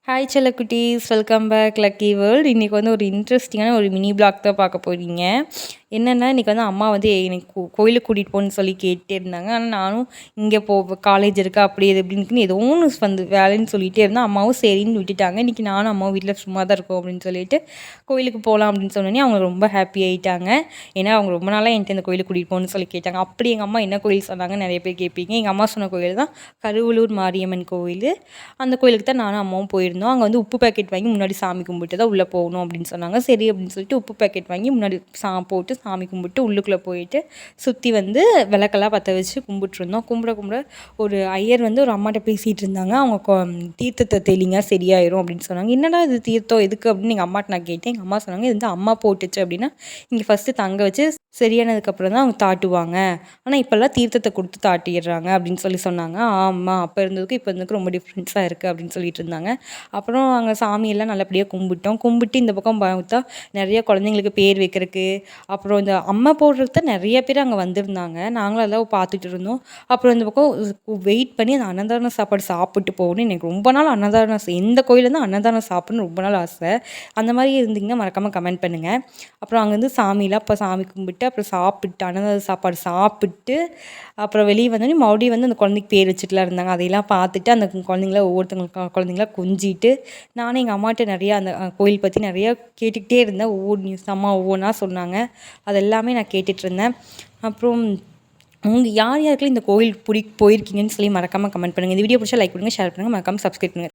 Hi செல்லக்குட்டீஸ், welcome back lucky world. இன்றைக்கி வந்து ஒரு இன்ட்ரெஸ்டிங்கான ஒரு மினி பிளாக் தான் பார்க்க போகிறீங்க. என்னென்னா, இன்றைக்கி வந்து அம்மா வந்து எனக்கு கோயிலுக்கு கூட்டிகிட்டு போகணுன்னு சொல்லி கேட்டே இருந்தாங்க. ஆனால் நானும் இங்கே காலேஜ் இருக்கா அப்படி இது இப்படின்னு ஏதோ ஒன்று வந்து வேலைன்னு சொல்லிகிட்டே இருந்தேன். அம்மாவும் சரின்னு விட்டுட்டாங்க. இன்றைக்கி நானும் அம்மாவும் வீட்டில் சும்மா தான் இருக்கோம் அப்படின்னு சொல்லிட்டு கோயிலுக்கு போகலாம் அப்படின்னு சொன்னோன்னே அவங்க ரொம்ப ஹாப்பி ஆகிட்டாங்க. ஏன்னா அவங்க ரொம்ப நாளாக என்கிட்ட இந்த கோயிலுக்கு கூட்டிகிட்டு போகணுன்னு சொல்லி கேட்டாங்க. அப்படி எங்கள் அம்மா என்ன கோயில் சொன்னாங்க நிறைய பேர் கேட்பீங்க. எங்கள் அம்மா சொன்ன கோயில் தான் கருவலூர் மாரியம்மன் கோயில். அந்த கோயிலுக்கு தான் நானும் அம்மாவும் போயிருந்தோம். அங்கே வந்து உப்பு பேக்கெட் வாங்கி முன்னாடி சாமி கும்பிட்டு தான் உள்ளே போகணும் அப்படின்னு சொன்னாங்க. சரி அப்படின்னு சொல்லிட்டு உப்பு பேக்கெட் வாங்கி முன்னாடி போட்டு சாமி கும்பிட்டு உள்ளுக்குள்ளே போயிட்டு சுற்றி வந்து விளக்கெல்லாம் பற்ற வச்சு கும்பிட்டுருந்தோம். கும்பிட ஒரு ஐயர் வந்து ஒரு அம்மாட்ட பேசிகிட்டு இருந்தாங்க. அவங்க தீர்த்தத்தை தெளிங்க சரியாயிரும் அப்படின்னு சொன்னாங்க. என்னடா இது தீர்த்தம் எதுக்கு அப்படின்னு எங்கள் அம்மாட்ட நான் கேட்டேன். எங்கள் அம்மா சொன்னாங்க, இது வந்து அம்மா போட்டுச்சு அப்படின்னா இங்கே ஃபஸ்ட்டு தங்க வச்சு சரியானதுக்கப்புறம் தான் அவங்க தாட்டுவாங்க. ஆனால் இப்போல்லாம் தீர்த்தத்தை கொடுத்து தாட்டிடுறாங்க அப்படின்னு சொல்லி சொன்னாங்க. ஆமாம், அப்போ இருந்ததுக்கு இப்போ இருந்ததுக்கு ரொம்ப டிஃப்ரென்ஸாக இருக்குது அப்படின்னு சொல்லிட்டு இருந்தாங்க. அப்புறம் அங்கே சாமியெல்லாம் நல்லபடியாக கும்பிட்டு இந்த பக்கம் பார்த்தா நிறைய குழந்தைங்களுக்கு பேர் வைக்கிறதுக்கு, அப்புறம் இந்த அம்மா போடுறதுக்கு தான் நிறைய பேர் அங்கே வந்திருந்தாங்க. நாங்களும் அதெல்லாம் பார்த்துட்டு இருந்தோம். அப்புறம் இந்த பக்கம் வெயிட் பண்ணி அந்த அன்னதான சாப்பாடு சாப்பிட்டு போகணுன்னு எனக்கு ரொம்ப நாள் எந்த கோயிலேருந்து அன்னதானம் சாப்பிட்ணுன்னு ரொம்ப நாள் ஆசை. அந்த மாதிரி இருந்தீங்கன்னா மறக்காமல் கமெண்ட் பண்ணுங்கள். அப்புறம் அங்கேருந்து சாமிலாம் இப்போ சாமி கும்பிட்டு அப்புறம் சாப்பிட்டு அன்னதான சாப்பாடு சாப்பிட்டு அப்புறம் வெளியே வந்தோடனே மறுபடியும் வந்து அந்த குழந்தைக்கு பேர் வச்சுட்டுலாம் இருந்தாங்க. அதையெல்லாம் பார்த்துட்டு அந்த குழந்தைங்கள கொஞ்சிட்டு நானும் எங்கள் அம்மாட்ட நிறையா அந்த கோயில் பற்றி நிறையா கேட்டுக்கிட்டே இருந்தேன். ஒவ்வொரு நியூஸ் அம்மா ஒவ்வொன்றா சொன்னாங்க. அது எல்லாமே நான் கேட்டுட்ருந்தேன். அப்புறம் யார் யாருக்கெல்லாம் இந்த கோயில் போயிருக்கீங்கன்னு சொல்லி மறக்காமல் கமெண்ட் பண்ணுங்கள். இந்த வீடியோ பிடிச்சா லைக் பண்ணுங்கள், ஷேர் பண்ணுங்கள், மறக்காமல் சப்ஸ்கிரைப் பண்ணுங்கள்.